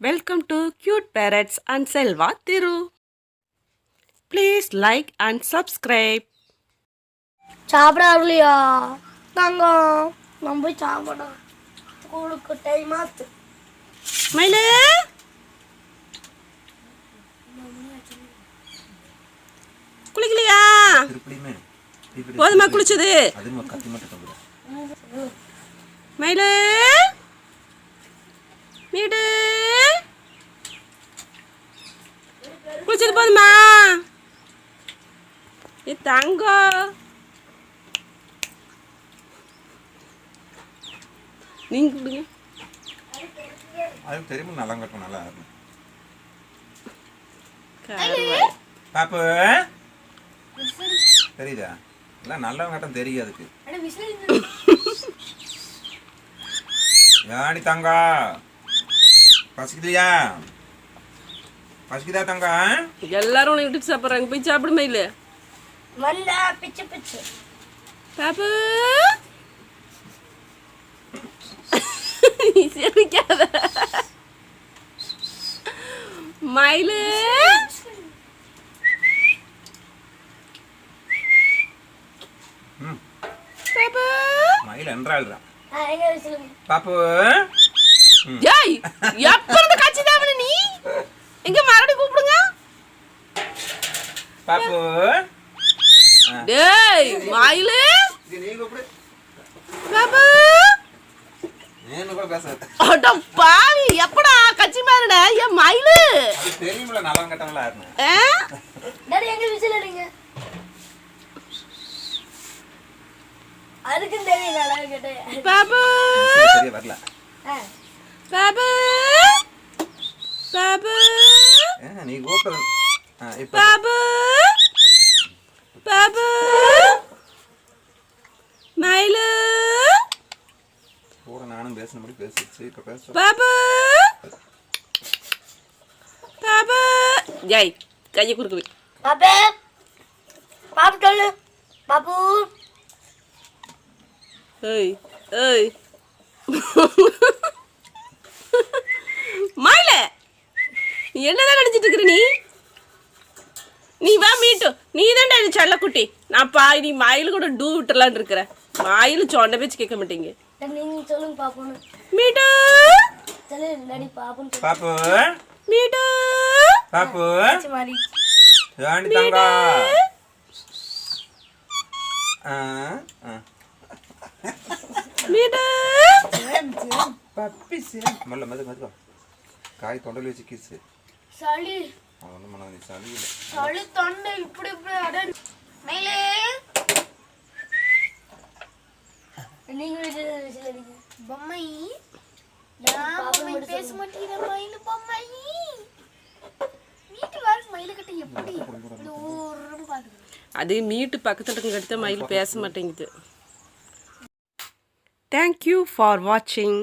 Welcome to Cute Parrots and Selva Thiru. Please like and subscribe. சாப்பிடாருலையா தங்கம் நம்ம போய் சாப்பிடலாம் ஸ்கூலுக்கு டைம் ஆச்சு மயிலு குளிக்கலையா? போதுமா குளிச்சது? மயிலு மீடு குளிச்சது போதுமா? தங்கம் நீங்க குடுங்க. அது தெரியுமா? நல்லா கட்டும், நல்லா இருக்கும். பாப்பு தெரியுதா? இல்லை நல்லவங்க கட்டம் தெரியும் அதுக்கு. யாடி தங்கா பசிக்குதுயா? பசிக்குதா தங்கா? எல்லாரும் உன்னை விட்டுட்டு சாப்பிட்றாங்க. போய் சாப்பிடுமா இல்லை? வந்தா பிச்சு பிச்சு பாப்பு சிரிக்காத மயிலு. பாப்பு மயில் என்றாள் பாப்பு. ஜாய் எப்ப இருந்து கட்சிதாவன நீ எங்க மறுபடி கூப்பிடுங்க பாப்பு. டேய் மயிலு நீ கூப்பிடு பாப்பு. నేను కూడా பேச அட பாவி எப்படா கட்சி மாறடா ஏ மயிலு? அது தெரியும்ல நல்லவங்க கட்டம்ல ஆறணும். டாடி எங்க விசில் அடிங்க அதுக்கு தெரியும் நல்லா கேட்டே பாப்பு. சரியா வரல பாப்பு பாப்பு நீ கூப்பிடு. இப்ப பாப்பு பாப்பு மயிலு கூட நானும் பேசணும்படி பேசிச்சு. இப்ப பேச பாப்பு பாப்பு. ஜாய் கையை குறுக்கு வை. பாப்பே பாப்பு சொல்லு பாப்பு. ஏய் ஏய் மயில நீ என்னதான் நினைச்சிட்டு இருக்கிற நீ? நீ வா மீட்டு, நீ தான்டா இது செல்லக்குட்டி. நான் நீ மயில் கூட டூ விட்டுலான்னு இருக்கிற. மயில் சொன்ன பேச்சு கேட்க மாட்டீங்க. நீங்க சொல்லுங்க பாப்புன்னு. மீட்டு சொல்லு டாடி பாப்புன்னு பாப்பு மீட்டு பாப்பு. மாதிரி யாடி தங்கா மீட்டு பப்பி சேம் மல்ல மது காய் தொண்டல் வச்சு கிஸ் சளி அவன் மனது சளி இல்லை. சளி தொண்டை இப்படி இப்படி அட மேலே நீங்க விசில் அடிங்க பொம்மை. நான் பேச மாட்டேங்கிற மயில் பொம்மை. வீட்டு வார மயில கிட்ட எப்படி தூரம் பாக்குது. அது மீட்டு பக்கத்துல இருக்க மயில் பேச மாட்டேங்குது. Thank you for watching.